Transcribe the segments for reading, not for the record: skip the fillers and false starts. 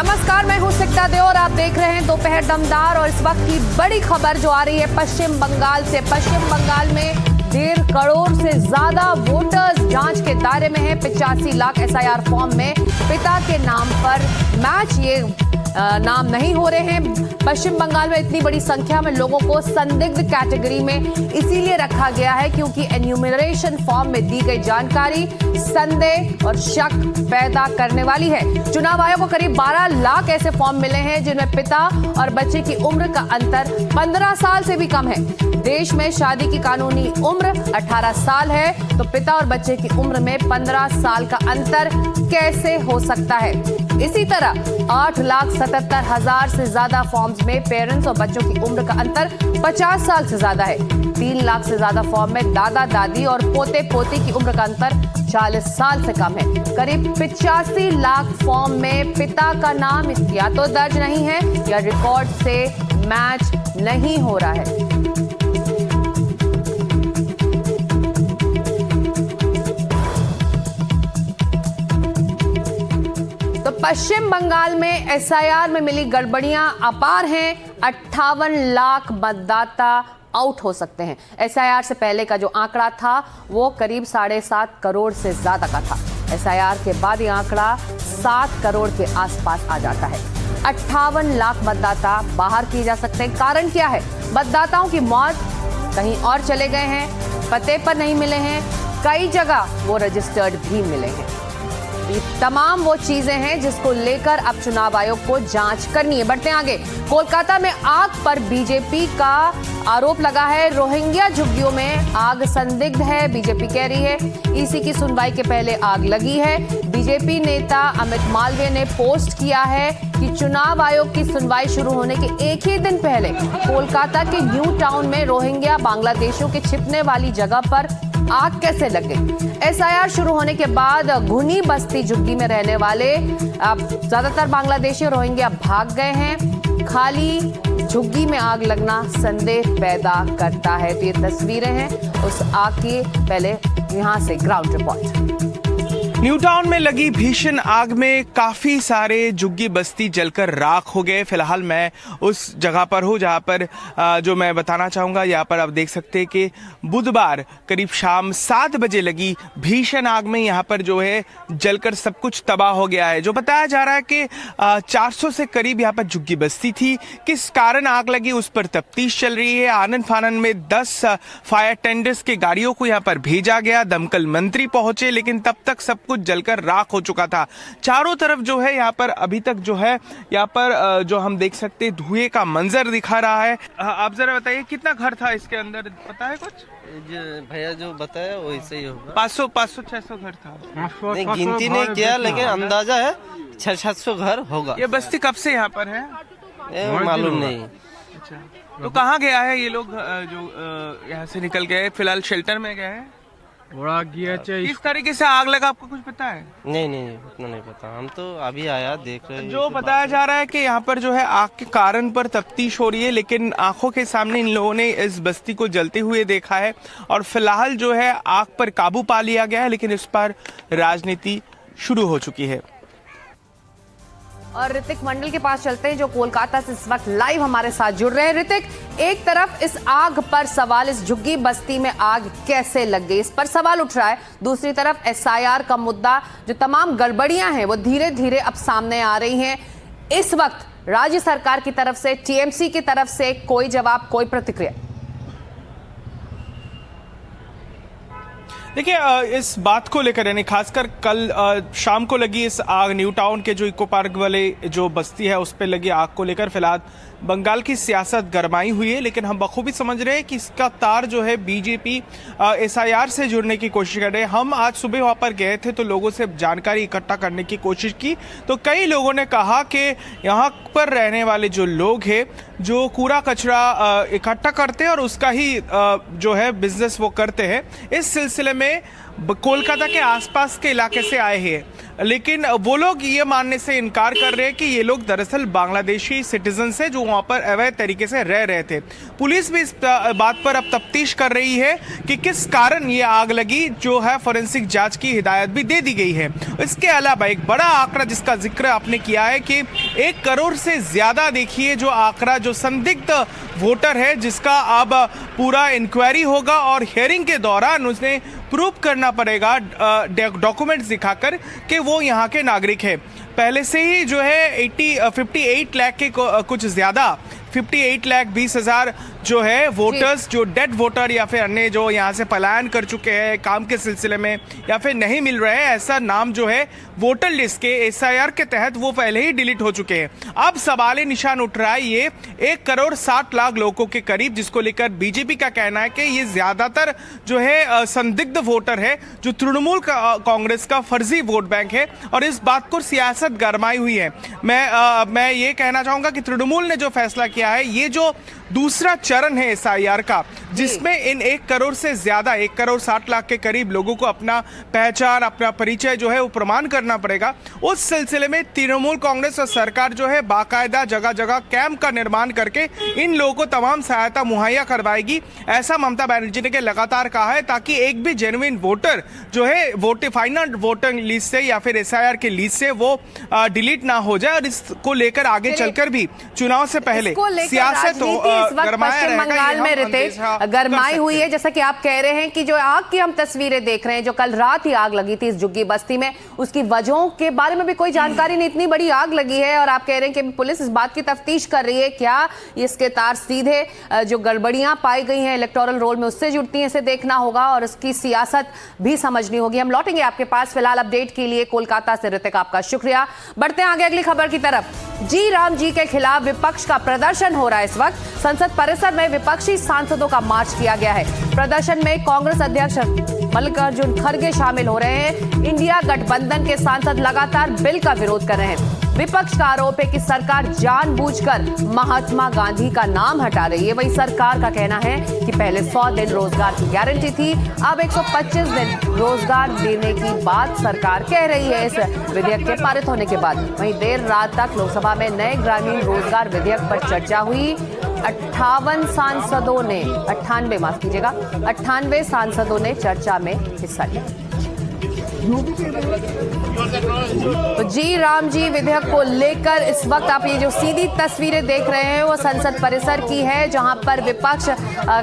नमस्कार, मैं हूं सिकता देव और आप देख रहे हैं दोपहर दमदार। और इस वक्त की बड़ी खबर जो आ रही है पश्चिम बंगाल से। पश्चिम बंगाल में 1.5 करोड़ से ज्यादा वोटर्स जांच के दायरे में हैं। 85 लाख एसआईआर फॉर्म में पिता के नाम पर मैच ये नाम नहीं हो रहे हैं। पश्चिम बंगाल में इतनी बड़ी संख्या में लोगों को संदिग्ध कैटेगरी में इसीलिए रखा गया है क्योंकि एन्यूमरेशन फॉर्म में दी गई जानकारी संदेह और शक पैदा करने वाली है। चुनाव आयोग को करीब 12 लाख ऐसे फॉर्म मिले हैं जिनमें पिता और बच्चे की उम्र का अंतर 15 साल से भी कम है। देश में शादी की कानूनी उम्र 18 साल है, तो पिता और बच्चे की उम्र में 15 साल का अंतर कैसे हो सकता है? इसी तरह 8,77,000 से ज्यादा फॉर्म्स में पेरेंट्स और बच्चों की उम्र का अंतर 50 साल से ज्यादा है। 3 लाख से ज्यादा फॉर्म में दादा दादी और पोते पोती की उम्र का अंतर 40 साल से कम है। करीब 85 लाख फॉर्म में पिता का नाम या तो दर्ज नहीं है या रिकॉर्ड से मैच नहीं हो रहा है। पश्चिम बंगाल में एसआईआर में मिली गड़बड़ियां अपार हैं। 58 लाख मतदाता आउट हो सकते हैं। एसआईआर से पहले का जो आंकड़ा था वो करीब 7.5 करोड़ से ज्यादा का था। एसआईआर के बाद ये आंकड़ा 7 करोड़ के आसपास आ जाता है। 58 लाख मतदाता बाहर किए जा सकते हैं। कारण क्या है? मतदाताओं की मौत, कहीं और चले गए हैं, पते पर नहीं मिले हैं, कई जगह वो रजिस्टर्ड भी मिले हैं। ये तमाम वो चीजें हैं जिसको लेकर अब चुनाव आयोग को जांच करनी है। बढ़ते आगे। कोलकाता में आग पर बीजेपी का आरोप लगा है। रोहिंग्या झुग्गियों में आग संदिग्ध है, बीजेपी कह रही है। ईसी की सुनवाई के पहले आग लगी है। बीजेपी नेता अमित मालवीय ने पोस्ट किया है कि चुनाव आयोग की सुनवाई शुरू होने के एक ही दिन पहले कोलकाता के न्यू टाउन में रोहिंग्या बांग्लादेशियों के छिपने वाली जगह पर आग कैसे लग गई। एसआईआर शुरू होने के बाद घुनी बस्ती झुग्गी में रहने वाले ज्यादातर बांग्लादेशी रोहिंग्या भाग गए हैं। खाली झुग्गी में आग लगना संदेह पैदा करता है। तो ये तस्वीरें हैं उस आग की। पहले यहां से ग्राउंड रिपोर्ट। न्यू टाउन में लगी भीषण आग में काफी सारे झुग्गी बस्ती जलकर राख हो गए। फिलहाल मैं उस जगह पर हूँ जहाँ पर जो मैं बताना चाहूँगा, यहाँ पर आप देख सकते हैं कि बुधवार करीब शाम 7 बजे लगी भीषण आग में यहाँ पर जो है जलकर सब कुछ तबाह हो गया है। जो बताया जा रहा है कि 400 से करीब यहाँ पर झुग्गी बस्ती थी। किस कारण आग लगी उस पर तफ्तीश चल रही है। आनन फानन में 10 फायर टेंडर्स के गाड़ियों को यहाँ पर भेजा गया। दमकल मंत्री पहुंचे, लेकिन तब तक सब कुछ जलकर राख हो चुका था। चारों तरफ जो है यहाँ पर अभी तक जो है यहाँ पर जो हम देख सकते हैं धुएं का मंजर दिखा रहा है। आप जरा बताइए कितना घर था इसके अंदर, पता है कुछ? भैया जो बताया वैसे ही होगा। 500-600 घर था। नहीं, गिनती नहीं किया, लेकिन अंदाजा है 600-700 घर होगा। ये बस्ती कब से यहाँ पर है? मालूम नहीं। अच्छा, तो कहाँ गया है ये लोग जो यहाँ से निकल गए? फिलहाल शेल्टर में गए हैं। किस तरीके से आग लगा आपको कुछ पता है? नहीं उतना नहीं पता। हम तो अभी आया देख रहे हैं। जो बताया जा रहा है कि यहाँ पर जो है आग के कारण पर तफ्तीश हो रही है, लेकिन आंखों के सामने इन लोगों ने इस बस्ती को जलते हुए देखा है और फिलहाल जो है आग पर काबू पा लिया गया है, लेकिन इस पर राजनीति शुरू हो चुकी है। और ऋतिक मंडल के पास चलते हैं जो कोलकाता से इस वक्त लाइव हमारे साथ जुड़ रहे हैं। ऋतिक, एक तरफ इस आग पर सवाल, इस झुग्गी बस्ती में आग कैसे लग गई, इस पर सवाल उठ रहा है। दूसरी तरफ एसआईआर का मुद्दा, जो तमाम गड़बड़ियां हैं वो धीरे धीरे अब सामने आ रही हैं। इस वक्त राज्य सरकार की तरफ से, टीएमसी की तरफ से कोई जवाब, कोई प्रतिक्रिया? देखिए, इस बात को लेकर यानी खासकर कल शाम को लगी इस आग, न्यू टाउन के जो इको पार्क वाले जो बस्ती है उस पर लगी आग को लेकर फिलहाल बंगाल की सियासत गरमाई हुई है, लेकिन हम बखूबी समझ रहे हैं कि इसका तार जो है बीजेपी एसआईआर से जुड़ने की कोशिश कर रहे हैं। हम आज सुबह वहाँ पर गए थे तो लोगों से जानकारी इकट्ठा करने की कोशिश की, तो कई लोगों ने कहा कि यहाँ पर रहने वाले जो लोग हैं जो कूड़ा कचरा इकट्ठा करते हैं और उसका ही जो है बिजनेस वो करते हैं। इस सिलसिले में कोलकाता के आसपास के इलाके से आए हैं, लेकिन वो लोग ये मानने से इनकार कर रहे हैं कि ये लोग दरअसल बांग्लादेशी सिटीजन से जो वहाँ पर अवैध तरीके से रह रहे थे। पुलिस भी इस बात पर अब तफ्तीश कर रही है कि किस कारण ये आग लगी, जो है फोरेंसिक जांच की हिदायत भी दे दी गई है। इसके अलावा एक बड़ा आंकड़ा जिसका जिक्र आपने किया है कि 1 करोड़ से ज्यादा, देखिए जो आंकड़ा, जो संदिग्ध वोटर है जिसका अब पूरा इंक्वायरी होगा और हियरिंग के दौरान उसने प्रूव करना पड़ेगा डॉक्यूमेंट्स दिखाकर कि वो यहाँ के नागरिक है। पहले से ही जो है 58 लाख के कुछ ज्यादा 58,20,000 जो है वोटर्स, जो डेड वोटर या फिर अन्य जो यहाँ से पलायन कर चुके हैं काम के सिलसिले में या फिर नहीं मिल रहे हैं, ऐसा नाम जो है वोटर लिस्ट के SIR के तहत वो पहले ही डिलीट हो चुके हैं। अब सवाल निशान उठ रहा है ये 1 करोड़ 60 लाख लोगों के करीब, जिसको लेकर बीजेपी का कहना है कि ये ज्यादातर जो है संदिग्ध वोटर है, जो तृणमूल कांग्रेस का फर्जी वोट बैंक है और इस बात को सियासत गरमाई हुई है। मैं ये कहना चाहूंगा कि तृणमूल ने जो फैसला किया है, ये जो दूसरा चरण है SIR का, जिसमें इन 1 करोड़ से ज्यादा 1 करोड़ 60 लाख के करीब लोगों को अपना पहचान, अपना परिचय जो है वो प्रमाण करना पड़ेगा। उस सिलसिले में तृणमूल कांग्रेस और सरकार जो है बाकायदा जगह जगह कैंप का निर्माण करके इन लोगों को तमाम सहायता मुहैया करवाएगी, ऐसा ममता बनर्जी ने लगातार कहा है, ताकि एक भी जेन्युइन वोटर जो है फाइनल वोटर लिस्ट से या फिर SIR के लिस्ट से वो डिलीट ना हो जाए। और इसको लेकर आगे चलकर भी चुनाव से पहले सियासत इस वक्त पश्चिम बंगाल में रितेश गरमाई हुई है। जैसा कि आप कह रहे हैं कि जो आग की हम तस्वीरें देख रहे हैं, जो कल रात ही आग लगी थी इस झुग्गी बस्ती में, उसकी वजहों के बारे में भी कोई जानकारी नहीं, इतनी बड़ी आग लगी है और आप कह रहे हैं कि पुलिस इस बात की तफ्तीश कर रही है क्या इसके तार सीधे जो गड़बड़ियां पाई गई हैं इलेक्टोरल रोल में उससे जुड़ती हैं, इसे देखना होगा और उसकी सियासत भी समझनी होगी। हम लौटेंगे आपके पास, फिलहाल अपडेट के लिए कोलकाता से ऋतिक आपका शुक्रिया। बढ़ते हैं आगे अगली खबर की तरफ। जी राम जी के खिलाफ विपक्ष का प्रदर्शन हो रहा है। इस वक्त संसद परिसर में विपक्षी सांसदों का मार्च किया गया है। प्रदर्शन में कांग्रेस अध्यक्ष मल्लिकार्जुन खड़गे शामिल हो रहे हैं। इंडिया गठबंधन के सांसद लगातार बिल का विरोध कर रहे हैं। विपक्ष का आरोप है कि सरकार जानबूझकर महात्मा गांधी का नाम हटा रही है। वही सरकार का कहना है कि पहले 100 दिन रोजगार की गारंटी थी, अब 125 दिन रोजगार देने की बात सरकार कह रही है इस विधेयक के पारित होने के बाद। वहीं देर रात तक लोकसभा में नए ग्रामीण रोजगार विधेयक पर चर्चा हुई। 98 सांसदों ने 98 सांसदों ने चर्चा में हिस्सा लिया। तो जी राम जी विधेयक को लेकर इस वक्त आप ये जो सीधी तस्वीरें देख रहे हैं वो संसद परिसर की है, जहां पर विपक्ष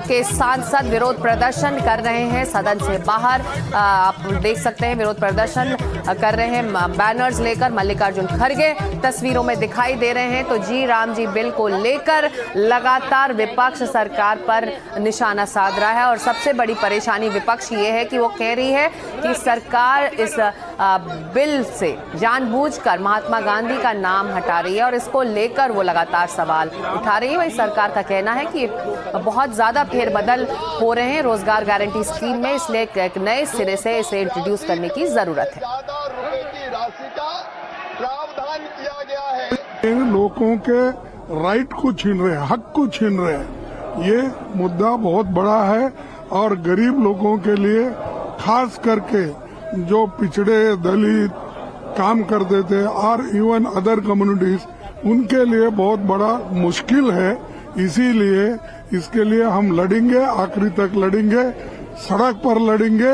के सांसद विरोध प्रदर्शन कर रहे हैं। सदन से बाहर आप देख सकते हैं विरोध प्रदर्शन कर रहे हैं, बैनर्स लेकर मल्लिकार्जुन खड़गे तस्वीरों में दिखाई दे रहे हैं। तो जी राम जी बिल को लेकर लगातार विपक्ष सरकार पर निशाना साध रहा है और सबसे बड़ी परेशानी विपक्ष की ये है कि वो कह रही है कि सरकार इस बिल से जानबूझकर महात्मा गांधी का नाम हटा रही है और इसको लेकर वो लगातार सवाल उठा रही है। वही सरकार का कहना है कि बहुत ज्यादा फेरबदल हो रहे हैं रोजगार गारंटी स्कीम में, इसलिए एक नए सिरे से इसे इंट्रोड्यूस करने की जरूरत है। इन लोगों के राइट को छीन रहे हैं, हक को छीन रहे हैं। ये मुद्दा बहुत बड़ा है और गरीब लोगों के लिए, खास करके जो पिछड़े दलित काम करते थे और इवन अदर कम्युनिटीज, उनके लिए बहुत बड़ा मुश्किल है। इसीलिए इसके लिए हम लड़ेंगे, आखिरी तक लड़ेंगे, सड़क पर लड़ेंगे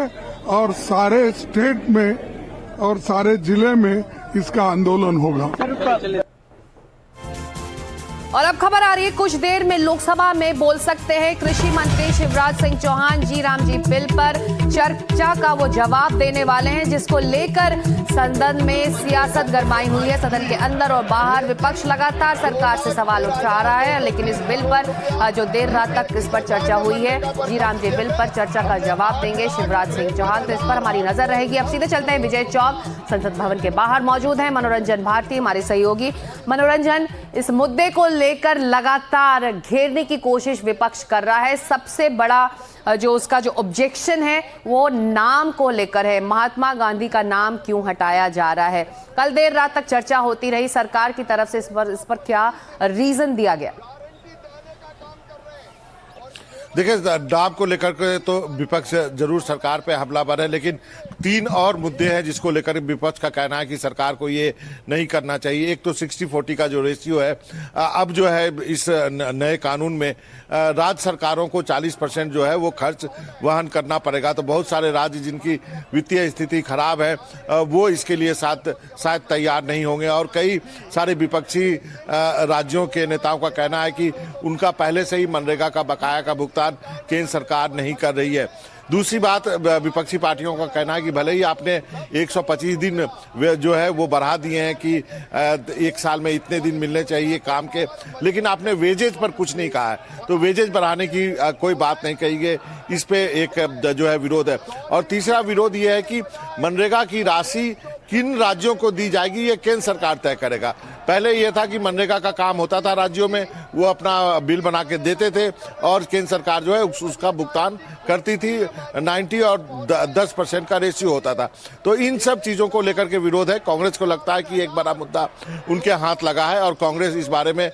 और सारे स्टेट में और सारे जिले में इसका आंदोलन होगा। और अब खबर आ रही है कुछ देर में लोकसभा में बोल सकते हैं कृषि मंत्री शिवराज सिंह चौहान। जी राम जी बिल पर चर्चा का वो जवाब देने वाले हैं, जिसको लेकर सदन में सियासत गरमाई हुई है। सदन के अंदर और बाहर विपक्ष लगातार सरकार से सवाल उठा रहा है, लेकिन इस बिल पर जो देर रात तक इस पर चर्चा हुई है, जी राम जी बिल पर चर्चा का जवाब देंगे शिवराज सिंह चौहान। तो इस पर हमारी नजर रहेगी। अब सीधे चलते हैं विजय चौक, संसद भवन के बाहर मौजूद है मनोरंजन भारती हमारे सहयोगी। मनोरंजन, इस मुद्दे को लेकर लगातार घेरने की कोशिश विपक्ष कर रहा है। सबसे बड़ा जो उसका जो ऑब्जेक्शन है वो नाम को लेकर है, महात्मा गांधी का नाम क्यों हटाया जा रहा है। कल देर रात तक चर्चा होती रही, सरकार की तरफ से इस पर क्या रीजन दिया गया? देखिए, डॉग को लेकर के तो विपक्ष जरूर सरकार पे हमलावर है, लेकिन 3 और मुद्दे हैं जिसको लेकर विपक्ष का कहना है कि सरकार को ये नहीं करना चाहिए। एक तो 60-40 का जो रेशियो है, अब जो है इस नए कानून में राज्य सरकारों को 40% जो है वो खर्च वहन करना पड़ेगा। तो बहुत सारे राज्य जिनकी वित्तीय स्थिति खराब है वो इसके लिए शायद तैयार नहीं होंगे, और कई सारे विपक्षी राज्यों के नेताओं का कहना है कि उनका पहले से ही मनरेगा का बकाया का भुगतान केंद्र सरकार नहीं कर रही है। दूसरी बात, विपक्षी पार्टियों का कहना है कि भले ही आपने 125 दिन जो है वो बढ़ा दिए हैं कि एक साल में इतने दिन मिलने चाहिए काम के, लेकिन आपने वेजेज पर कुछ नहीं कहा है। तो वेजेज बढ़ाने की कोई बात नहीं कही गई, इस पे एक जो है विरोध है। और तीसरा विरोध ये है कि मनरेगा की राशि किन राज्यों को दी जाएगी ये केंद्र सरकार तय करेगा। पहले यह था कि मनरेगा का काम होता था राज्यों में, वो अपना बिल बना के देते थे और केंद्र सरकार जो है उसका भुगतान करती थी। 90 और 10% का रेशियो होता था। तो इन सब चीजों को लेकर के विरोध है। कांग्रेस को लगता है कि एक बड़ा मुद्दा उनके हाथ लगा है, और कांग्रेस इस बारे में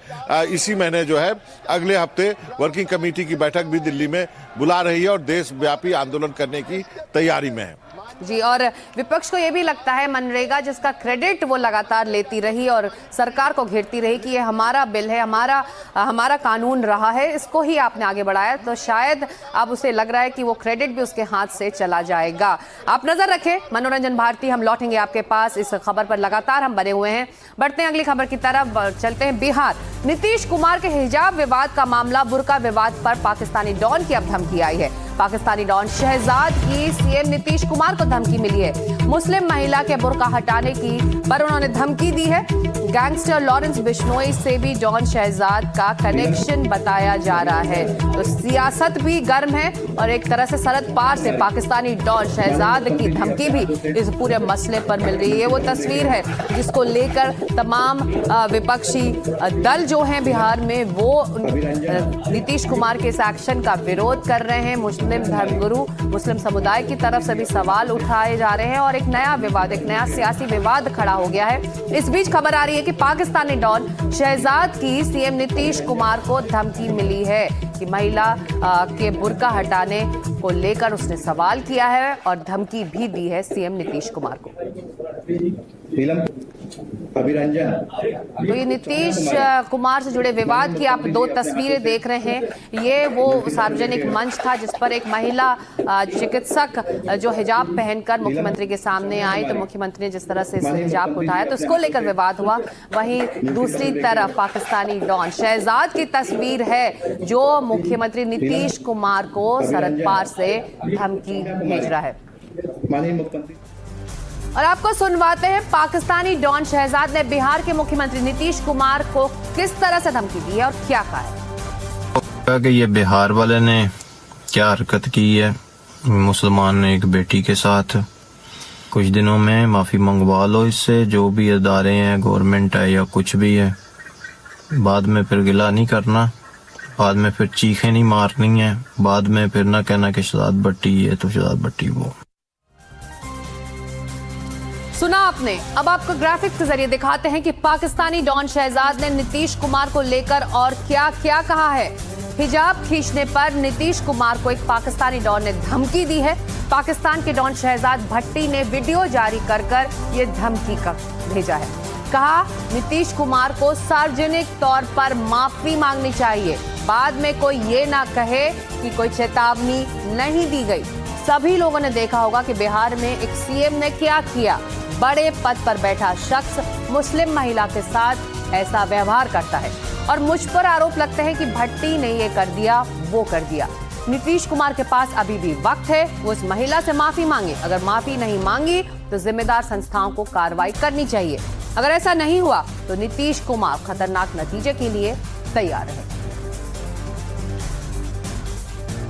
इसी महीने जो है अगले हफ्ते वर्किंग कमेटी की बैठक भी दिल्ली में बुला रही है और देशव्यापी आंदोलन करने की तैयारी में है। जी, और विपक्ष को यह भी लगता है मनरेगा जिसका क्रेडिट वो लगातार लेती रही और सरकार को घेरती रही कि ये हमारा बिल है, हमारा कानून रहा है, इसको ही आपने आगे बढ़ाया, तो शायद अब उसे लग रहा है कि वो क्रेडिट भी उसके हाथ से चला जाएगा। आप नजर रखें मनोरंजन भारती, हम लौटेंगे आपके पास। इस खबर पर लगातार हम बने हुए हैं। बढ़ते हैं अगली खबर की तरफ, चलते हैं बिहार। नीतीश कुमार के हिजाब विवाद का मामला, बुर्का विवाद पर पाकिस्तानी डॉन की अब धमकी आई है। पाकिस्तानी डॉन शहजाद की सीएम नीतीश कुमार को धमकी मिली है। मुस्लिम महिला के बुर्का हटाने की पर उन्होंने धमकी दी है। गैंगस्टर लॉरेंस बिश्नोई से भी डॉन शहजाद का कनेक्शन बताया जा रहा है। तो सियासत भी गर्म है और एक तरह से सरहद पार से पाकिस्तानी डॉन शहजाद की धमकी भी इस पूरे मसले पर मिल रही है। वो तस्वीर है जिसको लेकर तमाम विपक्षी दल जो हैं बिहार में वो नीतीश कुमार के इस एक्शन का विरोध कर रहे हैं। मुस्लिम धर्मगुरु, मुस्लिम समुदाय की तरफ से भी सवाल उठाए जा रहे हैं और एक नया विवाद, एक नया सियासी विवाद खड़ा हो गया है। इस बीच खबर आ रही है कि पाकिस्तानी डॉन शहजाद की सीएम नीतीश कुमार को धमकी मिली है कि महिला के बुर्का हटाने को लेकर उसने सवाल किया है और धमकी भी दी है सीएम नीतीश कुमार को। तो ये नीतीश कुमार से जुड़े विवाद की आप 2 तस्वीरें देख रहे हैं। ये वो सार्वजनिक मंच था जिस पर एक महिला चिकित्सक जो हिजाब पहनकर मुख्यमंत्री के सामने आई, तो मुख्यमंत्री ने जिस तरह से इस हिजाब को उठाया तो इसको लेकर विवाद हुआ। वहीं दूसरी तरफ पाकिस्तानी डॉन शहजाद की तस्वीर है जो मुख्यमंत्री नीतीश कुमार को सरहद पार से धमकी भेज रहा है। और आपको सुनवाते हैं पाकिस्तानी डॉन शहजाद ने बिहार के मुख्यमंत्री नीतीश कुमार को किस तरह से धमकी दी है और क्या कहा है। कि ये बिहार वाले ने क्या हरकत की है, मुसलमान ने एक बेटी के साथ, कुछ दिनों में माफी मंगवा लो इससे, जो भी अदारे हैं, गवर्नमेंट है या कुछ भी है, बाद में फिर गिला नहीं करना, बाद में फिर चीखें नहीं मारनी है, बाद में फिर ना कहना कि शहजाद भट्टी ये तो शहजाद भट्टी वो। सुना आपने। अब आपको ग्राफिक्स के जरिए दिखाते हैं कि पाकिस्तानी डॉन शहजाद ने नीतीश कुमार को लेकर और क्या क्या कहा है। हिजाब खींचने पर नीतीश कुमार को एक पाकिस्तानी डॉन ने धमकी दी है। पाकिस्तान के डॉन शहजाद भट्टी ने वीडियो जारी कर ये धमकी का भेजा है। कहा नीतीश कुमार को सार्वजनिक तौर पर माफी मांगनी चाहिए, बाद में कोई ये ना कहे कि कोई चेतावनी नहीं दी गई। सभी लोगों ने देखा होगा कि बिहार में एक सीएम ने क्या किया। बड़े पद पर बैठा शख्स मुस्लिम महिला के साथ ऐसा व्यवहार करता है और मुझ पर आरोप लगते हैं कि भट्टी ने ये कर दिया, वो कर दिया। नीतीश कुमार के पास अभी भी वक्त है, वो इस महिला से माफी मांगे। अगर माफी नहीं मांगी तो जिम्मेदार संस्थाओं को कार्रवाई करनी चाहिए। अगर ऐसा नहीं हुआ तो नीतीश कुमार खतरनाक नतीजे के लिए तैयार है।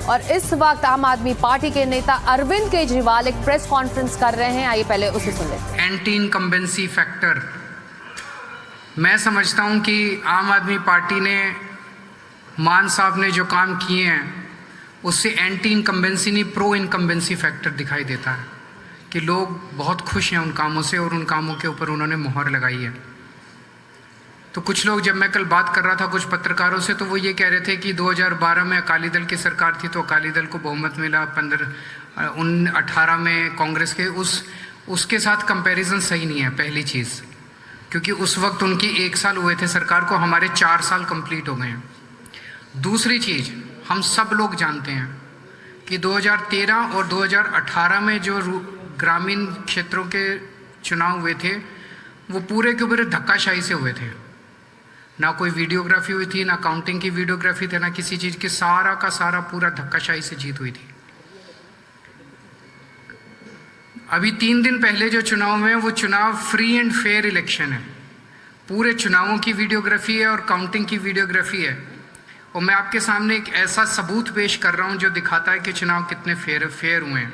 और इस वक्त आम आदमी पार्टी के नेता अरविंद केजरीवाल एक प्रेस कॉन्फ्रेंस कर रहे हैं, आइए पहले उसे सुन लेते हैं। एंटी इनकम्बेंसी फैक्टर, मैं समझता हूं कि आम आदमी पार्टी ने, मान साहब ने जो काम किए हैं उससे एंटी इनकम्बेंसी नहीं प्रो इनकम्बेंसी फैक्टर दिखाई देता है कि लोग बहुत खुश हैं उन कामों से और उन कामों के ऊपर उन्होंने मोहर लगाई है। तो कुछ लोग, जब मैं कल बात कर रहा था कुछ पत्रकारों से, तो वो ये कह रहे थे कि 2012 में अकाली दल की सरकार थी तो अकाली दल को बहुमत मिला, 18 में कांग्रेस के, उसके साथ कंपैरिजन सही नहीं है। पहली चीज़, क्योंकि उस वक्त उनकी 1 साल हुए थे सरकार को, हमारे 4 साल कंप्लीट हो गए हैं। दूसरी चीज़, हम सब लोग जानते हैं कि 2013 और 2018 में जो ग्रामीण क्षेत्रों के चुनाव हुए थे वो पूरे के पूरे धक्काशाही से हुए थे। ना कोई वीडियोग्राफी हुई थी, ना काउंटिंग की वीडियोग्राफी थी, ना किसी चीज़ की, सारा का सारा पूरा धक्काशाही से जीत हुई थी। अभी 3 दिन पहले जो चुनाव में, वो चुनाव फ्री एंड फेयर इलेक्शन है। पूरे चुनावों की वीडियोग्राफी है और काउंटिंग की वीडियोग्राफी है। और मैं आपके सामने एक ऐसा सबूत पेश कर रहा हूं जो दिखाता है कि चुनाव कितने फेयर हुए हैं।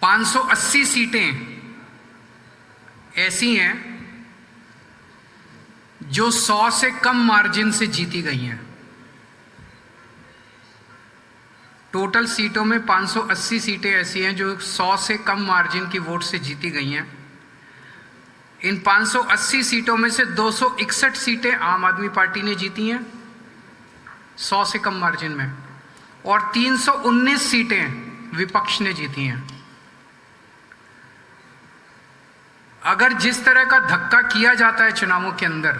580 सीटें ऐसी हैं जो 100 से कम मार्जिन से जीती गई हैं। टोटल सीटों में 580 सीटें ऐसी हैं जो 100 से कम मार्जिन की वोट से जीती गई हैं। इन 580 सीटों में से 261 सीटें आम आदमी पार्टी ने जीती हैं 100 से कम मार्जिन में, और 319 सीटें विपक्ष ने जीती हैं। अगर जिस तरह का धक्का किया जाता है चुनावों के अंदर,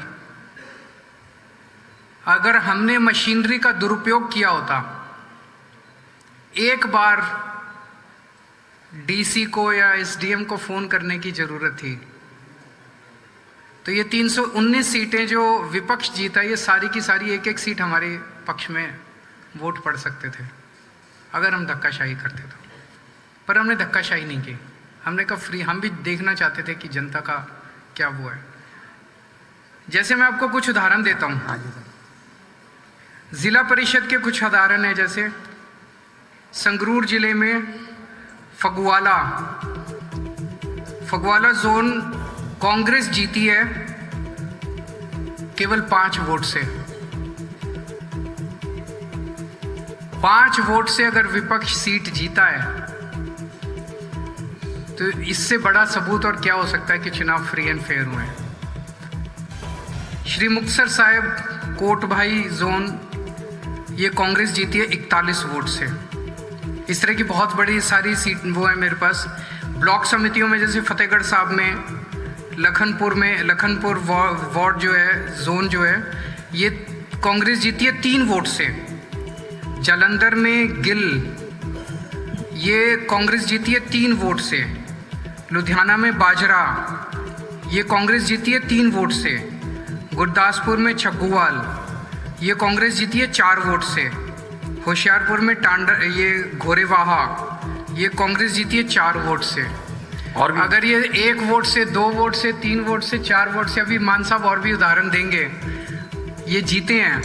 अगर हमने मशीनरी का दुरुपयोग किया होता, एक बार डीसी को या एसडीएम को फोन करने की जरूरत थी, तो ये 319 सीटें जो विपक्ष जीता, ये सारी की सारी एक एक सीट हमारे पक्ष में वोट पड़ सकते थे अगर हम धक्काशाही करते तो। पर हमने धक्काशाही नहीं की, हमने कहा फ्री। हम भी देखना चाहते थे कि जनता का क्या वो है। जैसे मैं आपको कुछ उदाहरण देता हूँ, जिला परिषद के कुछ उदाहरण है। जैसे संगरूर जिले में फगवाला जोन कांग्रेस जीती है केवल 5 वोट से। 5 वोट से अगर विपक्ष सीट जीता है तो इससे बड़ा सबूत और क्या हो सकता है कि चुनाव फ्री एंड फेयर हुए हैं। श्री मुक्तसर साहिब कोटभाई जोन, ये कांग्रेस जीती है 41 वोट से। इस तरह की बहुत बड़ी सारी सीट वो है मेरे पास। ब्लॉक समितियों में जैसे फतेहगढ़ साहब में, लखनपुर वार्ड जो है, जोन जो है, ये कांग्रेस जीती है 3 वोट से। जालंधर में गिल, ये कांग्रेस जीती है 3 वोट से। लुधियाना में बाजरा, ये कांग्रेस जीती है 3 वोट से। गुरदासपुर में छग्गुवाल, ये कांग्रेस जीती है 4 वोट से। होशियारपुर में ये घोरेवाहा, ये कांग्रेस जीती है 4 वोट से। और अगर ये 1 वोट से, 2 वोट से, 3 वोट से, 4 वोट से, अभी मान साहब और भी उदाहरण देंगे, ये जीते हैं,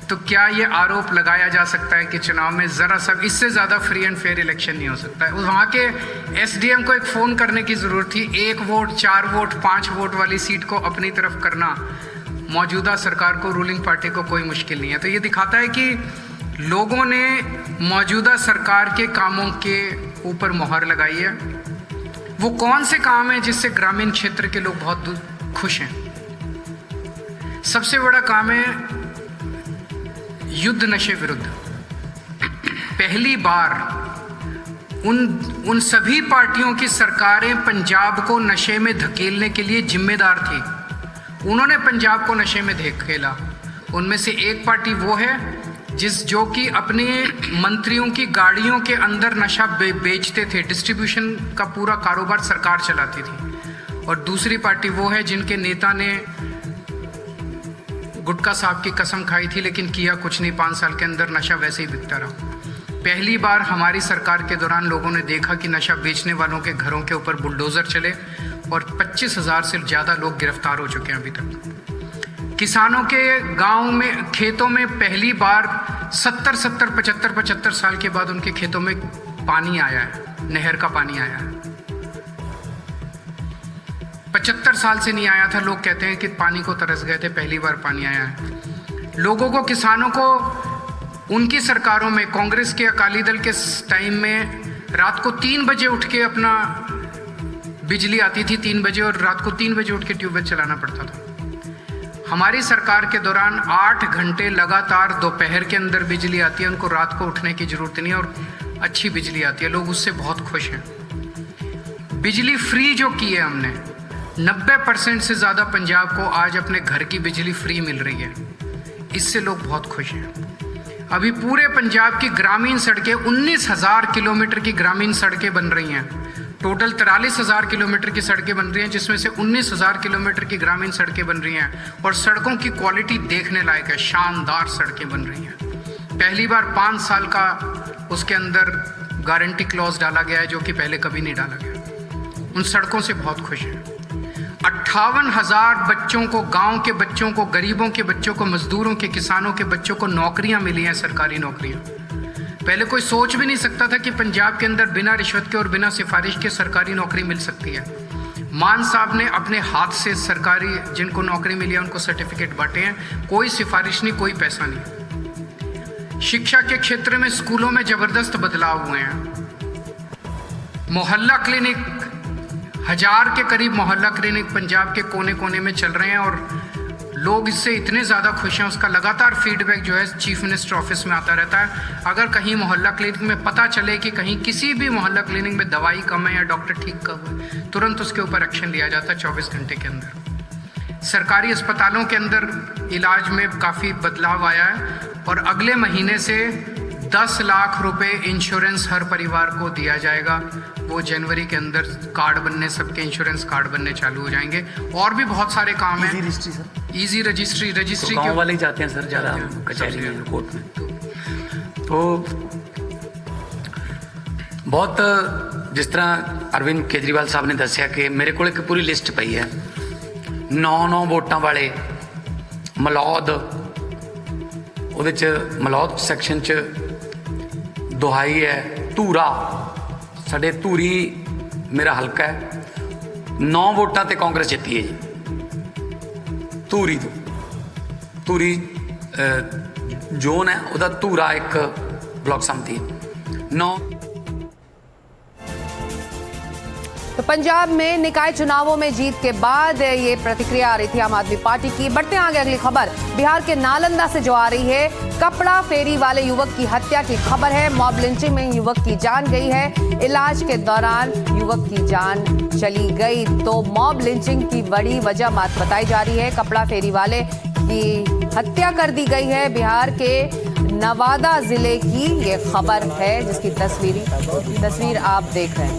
तो क्या ये आरोप लगाया जा सकता है कि चुनाव में जरा सा इससे ज़्यादा फ्री एंड फेयर इलेक्शन नहीं हो सकता है? वहाँ के एसडीएम को एक फ़ोन करने की ज़रूरत थी। 1 वोट, 4 वोट, 5 वोट वाली सीट को अपनी तरफ करना मौजूदा सरकार को, रूलिंग पार्टी को कोई मुश्किल नहीं है। तो ये दिखाता है कि लोगों ने मौजूदा सरकार के कामों के ऊपर मुहर लगाई है। वो कौन से काम हैं जिससे ग्रामीण क्षेत्र के लोग बहुत खुश हैं? सबसे बड़ा काम है युद्ध नशे विरुद्ध। पहली बार उन सभी पार्टियों की सरकारें पंजाब को नशे में धकेलने के लिए जिम्मेदार थी। उन्होंने पंजाब को नशे में धकेला। उनमें से एक पार्टी वो है जो कि अपने मंत्रियों की गाड़ियों के अंदर नशा बेचते थे। डिस्ट्रीब्यूशन का पूरा कारोबार सरकार चलाती थी। और दूसरी पार्टी वो है जिनके नेता ने गुटखा साहब की कसम खाई थी लेकिन किया कुछ नहीं। 5 साल के अंदर नशा वैसे ही बिकता रहा। पहली बार हमारी सरकार के दौरान लोगों ने देखा कि नशा बेचने वालों के घरों के ऊपर बुलडोजर चले और 25,000 से ज़्यादा लोग गिरफ्तार हो चुके हैं अभी तक। किसानों के गांव में, खेतों में पहली बार 75 साल के बाद उनके खेतों में पानी आया है, नहर का पानी आया है। 75 साल से नहीं आया था। लोग कहते हैं कि पानी को तरस गए थे, पहली बार पानी आया है। लोगों को, किसानों को उनकी सरकारों में, कांग्रेस के, अकाली दल के टाइम में रात को 3 बजे उठ के अपना बिजली आती थी 3 बजे और रात को 3 बजे उठ के ट्यूबवेल चलाना पड़ता था। हमारी सरकार के दौरान 8 घंटे लगातार दोपहर के अंदर बिजली आती है, उनको रात को उठने की ज़रूरत नहीं है और अच्छी बिजली आती है, लोग उससे बहुत खुश हैं। बिजली फ्री जो की है हमने, 90% से ज़्यादा पंजाब को आज अपने घर की बिजली फ्री मिल रही है, इससे लोग बहुत खुश हैं। अभी पूरे पंजाब की ग्रामीण सड़कें 19,000 किलोमीटर की ग्रामीण सड़कें बन रही हैं। टोटल 43,000 किलोमीटर की सड़कें बन रही हैं, जिसमें से 19,000 किलोमीटर की ग्रामीण सड़कें बन रही हैं और सड़कों की क्वालिटी देखने लायक है, शानदार सड़कें बन रही हैं। पहली बार 5 साल का उसके अंदर गारंटी क्लॉज डाला गया है, जो कि पहले कभी नहीं डाला गया। उन सड़कों से बहुत खुश हैं। 58,000 बच्चों को, गांव के बच्चों को, गरीबों के बच्चों को, मजदूरों के, किसानों के बच्चों को नौकरियां मिली हैं, सरकारी नौकरियां। पहले कोई सोच भी नहीं सकता था कि पंजाब के अंदर बिना रिश्वत के और बिना सिफारिश के सरकारी नौकरी मिल सकती है। मान साहब ने अपने हाथ से सरकारी जिनको नौकरी मिली है उनको सर्टिफिकेट बांटे हैं, कोई सिफारिश नहीं, कोई पैसा नहीं। शिक्षा के क्षेत्र में स्कूलों में जबरदस्त बदलाव हुए हैं। मोहल्ला क्लिनिक, 1000 के करीब मोहल्ला क्लिनिक पंजाब के कोने कोने में चल रहे हैं और लोग इससे इतने ज़्यादा खुश हैं। उसका लगातार फीडबैक जो है चीफ मिनिस्टर ऑफिस में आता रहता है। अगर कहीं मोहल्ला क्लिनिक में पता चले कि कहीं किसी भी मोहल्ला क्लिनिक में दवाई कम है या डॉक्टर ठीक कम है, तुरंत उसके ऊपर एक्शन लिया जाता है 24 घंटे के अंदर। सरकारी अस्पतालों के अंदर इलाज में काफ़ी बदलाव आया है और अगले महीने से 10 लाख रुपए इंश्योरेंस हर परिवार को दिया जाएगा। वो जनवरी के अंदर कार्ड बनने, सबके इंश्योरेंस कार्ड बनने चालू हो जाएंगे। और भी बहुत सारे काम हैं। इजी रजिस्ट्री तो गाँव वाले ही जाते हैं सर ज़्यादा कचहरी में, कोर्ट में। तो बहुत जिस तरह अरविंद केजरीवाल साहब ने दसिया कि मेरे को एक पूरी लिस्ट पई है 9 वोटां वाले मलौद, ਉਹਦੇ ਚ ਮਲੌਦ ਸੈਕਸ਼ਨ ਚ ਦੁਹਾਈ ਹੈ ਧੂਰਾ, ਸਾਡੇ ਧੂਰੀ ਮੇਰਾ ਹਲਕਾ ਹੈ, 9 ਵੋਟਾਂ ਤੇ ਕਾਂਗਰਸ ਜਿੱਤੀ ਹੈ ਜੀ। ਧੂਰੀ ਤੋਂ ਧੂਰੀ ਜ਼ੋਨ ਹੈ ਉਹਦਾ, ਧੂਰਾ ਇੱਕ ਬਲਾਕ ਸੰਮਤੀ 9। तो पंजाब में निकाय चुनावों में जीत के बाद ये प्रतिक्रिया आ रही थी आम आदमी पार्टी की। बढ़ते आगे अगली खबर बिहार के नालंदा से जो आ रही है, कपड़ा फेरी वाले युवक की हत्या की खबर है। मॉब लिंचिंग में युवक की जान गई है, इलाज के दौरान युवक की जान चली गई। तो मॉब लिंचिंग की बड़ी वजह बात बताई जा रही है, कपड़ा फेरी वाले की हत्या कर दी गई है। बिहार के नवादा जिले की ये खबर है, जिसकी तस्वीर आप देख रहे हैं।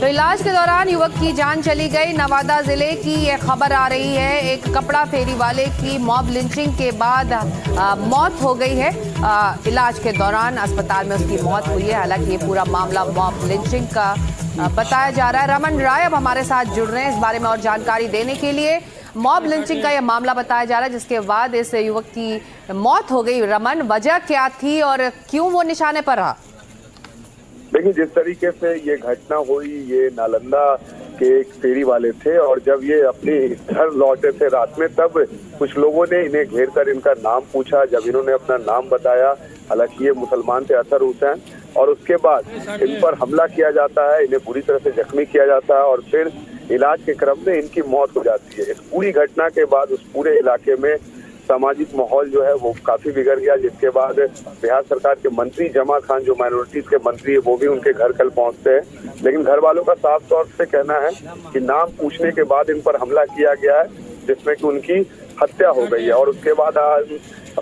तो इलाज के दौरान युवक की जान चली गई। नवादा जिले की ये खबर आ रही है, एक कपड़ा फेरी वाले की मॉब लिंचिंग के बाद मौत हो गई है। इलाज के दौरान अस्पताल में उसकी मौत हुई है। हालांकि ये पूरा मामला मॉब लिंचिंग का बताया जा रहा है। रमन राय अब हमारे साथ जुड़ रहे हैं इस बारे में और जानकारी देने के लिए। मॉब लिंचिंग का यह मामला बताया जा रहा है, जिसके बाद इस युवक की मौत हो गई। रमन, वजह क्या थी और क्यों वो निशाने पर रहा? देखिए, जिस तरीके से ये घटना हुई, ये नालंदा के एक फेरी वाले थे और जब ये अपने घर लौटे थे रात में, तब कुछ लोगों ने इन्हें घेर कर इनका नाम पूछा। जब इन्होंने अपना नाम बताया, हालांकि ये मुसलमान थे, अतहर हुसैन, और उसके बाद इन पर हमला किया जाता है, इन्हें बुरी तरह से जख्मी किया जाता है और फिर इलाज के क्रम में इनकी मौत हो जाती है। इस पूरी घटना के बाद उस पूरे इलाके में सामाजिक माहौल जो है वो काफी बिगड़ गया, जिसके बाद बिहार सरकार के मंत्री जमा खान, जो माइनॉरिटीज के मंत्री है, वो भी उनके घर कल पहुंचते हैं। लेकिन घर वालों का साफ तौर से कहना है कि नाम पूछने के बाद इन पर हमला किया गया है, जिसमें कि उनकी हत्या हो गई है। और उसके बाद आज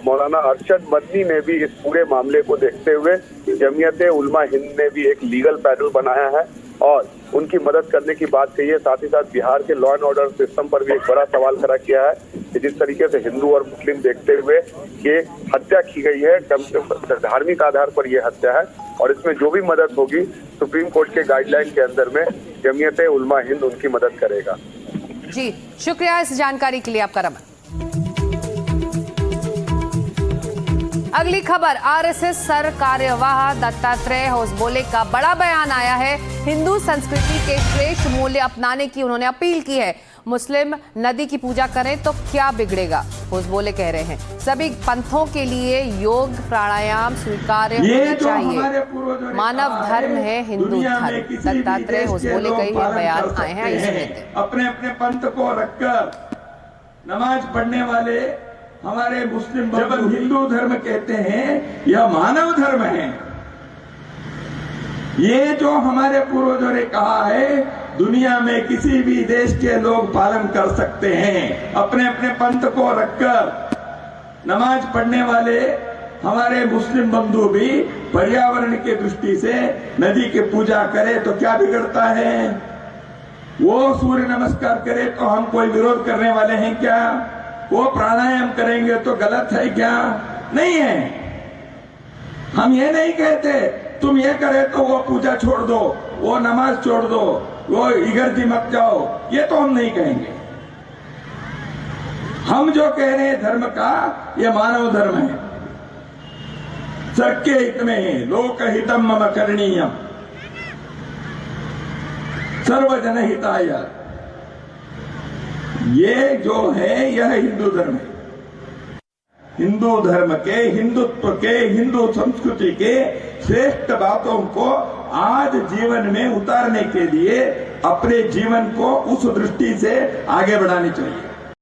मौलाना अरशद मदनी ने भी इस पूरे मामले को देखते हुए जमीयत उलमा हिंद ने भी एक लीगल पैनल बनाया है और उनकी मदद करने की बात कही है। साथ ही साथ बिहार के लॉ एंड ऑर्डर सिस्टम पर भी एक बड़ा सवाल खड़ा किया है कि जिस तरीके से हिंदू और मुस्लिम देखते हुए ये हत्या की गई है, धार्मिक आधार पर यह हत्या है और इसमें जो भी मदद होगी सुप्रीम कोर्ट के गाइडलाइन के अंदर में जमीयत उलमा हिंद उनकी मदद करेगा। जी, शुक्रिया इस जानकारी के लिए आपका रमन। अगली खबर, आरएसएस सर कार्यवाह दत्तात्रेय होसबोले का बड़ा बयान आया है। हिंदू संस्कृति के श्रेष्ठ मूल्य अपनाने की उन्होंने अपील की है। मुस्लिम नदी की पूजा करें तो क्या बिगड़ेगा, हुज़्बोले कह रहे हैं। सभी पंथों के लिए योग प्राणायाम स्वीकार्य होने चाहिए। मानव धर्म है हिंदू धर्म। दत्तात्रेय हुज़्बोले का ये बयान आए हैं। आइए सुनते हैं। अपने अपने पंथ को रखकर नमाज पढ़ने वाले हमारे मुस्लिम, जब हम हिंदू धर्म कहते हैं यह मानव धर्म है। ये जो हमारे पूर्वजों ने कहा है दुनिया में किसी भी देश के लोग पालन कर सकते हैं। अपने अपने पंथ को रखकर नमाज पढ़ने वाले हमारे मुस्लिम बंधु भी पर्यावरण की दृष्टि से नदी की पूजा करें तो क्या बिगड़ता है? वो सूर्य नमस्कार करे तो हम कोई विरोध करने वाले हैं क्या? वो प्राणायाम करेंगे तो गलत है क्या? नहीं है। हम ये नहीं कहते तुम ये करे तो वो पूजा छोड़ दो, वो नमाज छोड़ दो, वो इगर्जी मत जाओ, ये तो हम नहीं कहेंगे। हम जो कह रहे हैं धर्म का, ये मानव धर्म है। सबके हित में है। लोक हितम मम करणीयम सर्वजन हिताय। ये जो है यह हिंदू धर्म है। हिंदू धर्म के, हिंदुत्व के, हिंदू संस्कृति के श्रेष्ठ बातों को आज जीवन में उतारने के लिए अपने जीवन को उस दृष्टि से आगे बढ़ानी चाहिए।